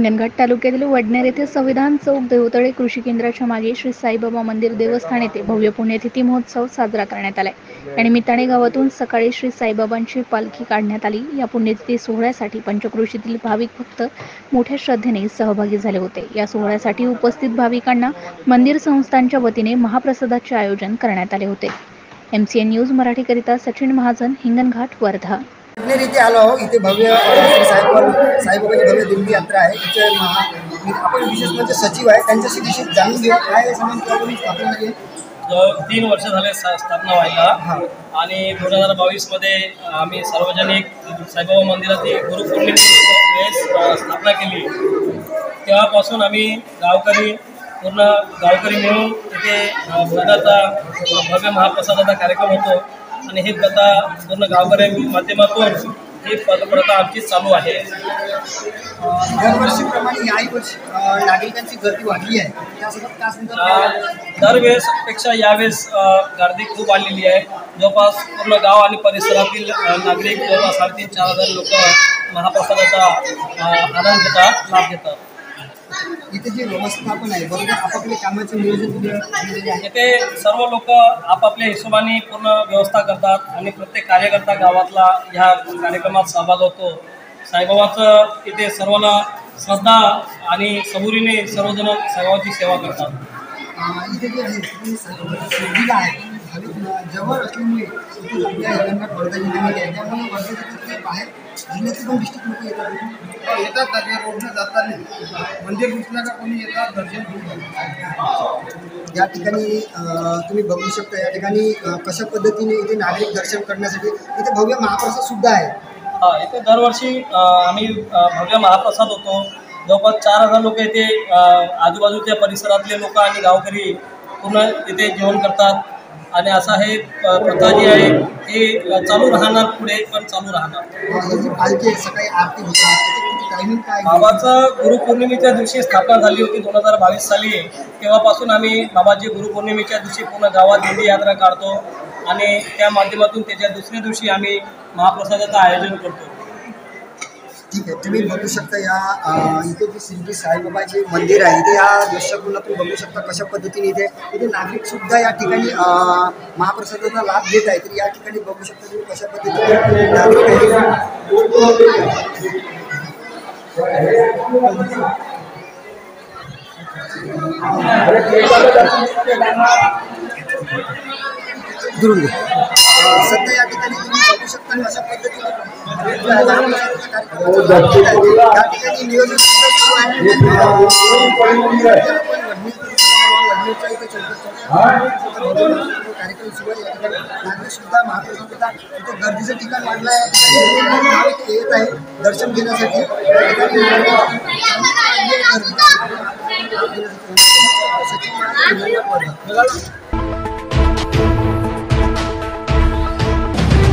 हिंगणघाट तालुक्यातील वडनेर येथे संविधान चौक देवतळे कृषी केंद्राच्या मागे श्री साईबाबा मंदिर देवस्थान येथे भव्य पुण्यतिथी महोत्सव साजरा करण्यात आला. या निमित्ताने गावातून सकाळी श्री साईबाबांची पालखी काढण्यात आली. या पुण्यतिथी सोहळ्यासाठी पंचक्रोशीतील भाविक भक्त मोठ्या श्रद्धेने सहभागी झाले होते. या सोहळ्यासाठी उपस्थित भाविकांना मंदिर संस्थांच्या वतीने महाप्रसादाचे आयोजन करण्यात आले होते. MCN न्यूज मराठीकरिता सचिन महाजन, हिंगणघाट, वर्धा. वडनेर इथे आलो आहोत. इथे भव्य साईबाबाची भव्य दिंडी यात्रा आहे. इथे आपण विशेष म्हणजे सचिव आहे, त्यांच्याशी विशेष जाणून घेऊ काय समाज स्थापना झाली. 3 वर्ष झाले स्थापना व्हायला आणि 2022 मध्ये आम्ही सार्वजनिक साईबाबा मंदिराची गुरुपौर्णिमेची स्थापना केली. तेव्हापासून आम्ही पूर्ण गावकरी मिळून तिथे भव्य महाप्रसादाचा कार्यक्रम होतो आणि ही प्रथा पूर्ण गावकऱ्यांच्या माध्यमातून ही प्रथा आमची चालू आहे. दरवर्षीप्रमाणे याही वर्षी नागरिकांची गर्दी वाढली आहे. दरवेळेसपेक्षा यावेळेस गर्दी खूप वाढलेली आहे. जवळपास पूर्ण गाव आणि परिसरातील नागरिक जवळपास 3,500-4,000 लोक महाप्रसादाचा आनंद घेतात, लाभ घेतात. इथे जे व्यवस्थापन आहे बरोबर आपापल्या कामाचं नियोजन इथे सर्व लोक आपापल्या हिशोबाने पूर्ण व्यवस्था करतात आणि प्रत्येक कार्यकर्ता गावातला ह्या कार्यक्रमात सहभाग होतो. साईबाबाचं इथे सर्वांना श्रद्धा आणि सबुरीने सर्वजण साईबाबाची सेवा करतात. इथे जे आहे जवळ असल्यामुळे वर्धा जिल्ह्यामध्ये आहे, त्यामुळे वर्धा जिल्ह्यात बाहेर जिल्ह्याचे पण डिस्ट्रिक्ट लोक येतात रोडनं जाताना मंदिर दिसलं का कोणी येतात दर्शन घेऊन. या ठिकाणी तुम्ही बघू शकता, या ठिकाणी कशा पद्धतीने इथे नागरिक दर्शन करण्यासाठी इथे भव्य महाप्रसाद सुद्धा आहे. इथे दरवर्षी आम्ही भव्य महाप्रसाद होतो. जवळपास 4,000 लोक इथे आजूबाजूच्या परिसरातले लोक आणि गावकरी पूर्ण इथे जेवण करतात आणि असा हे प्रथा जी आहे हे चालू राहणार, पुढे पण चालू राहणार. पालखी सकाळी आरती होतात, टायमिंग काय? बाबाचं गुरुपौर्णिमेच्या दिवशी स्थापना झाली होती 2022 साली. तेव्हापासून आम्ही बाबाची गुरुपौर्णिमेच्या दिवशी पूर्ण गावात दिंडी यात्रा काढतो आणि त्या माध्यमातून त्याच्या दुसऱ्या दिवशी आम्ही महाप्रसादाचं आयोजन करतो. ठीक आहे, तुम्ही बघू शकता या इथे जे श्री साईबाबाचे मंदिर आहे इथे या दृश्यातून तुम्ही बघू शकता कशा पद्धतीने इथे नागरिक सुद्धा या ठिकाणी महाप्रसादाचा लाभ घेत आहे. तर या ठिकाणी बघू शकता तुम्ही कशा पद्धतीने नागरिक दुरून सध्या या ठिकाणी तुम्ही बघू शकता अशा पद्धतीने या ठिकाणी नियोजन कार्यक्रम सुरू आहे. या ठिकाणी नागरिक सुद्धा महाप्रसादाचा इथे गर्दीचं ठिकाण वाढलं आहे. या ठिकाणी येत आहे दर्शन घेण्यासाठी. या ठिकाणी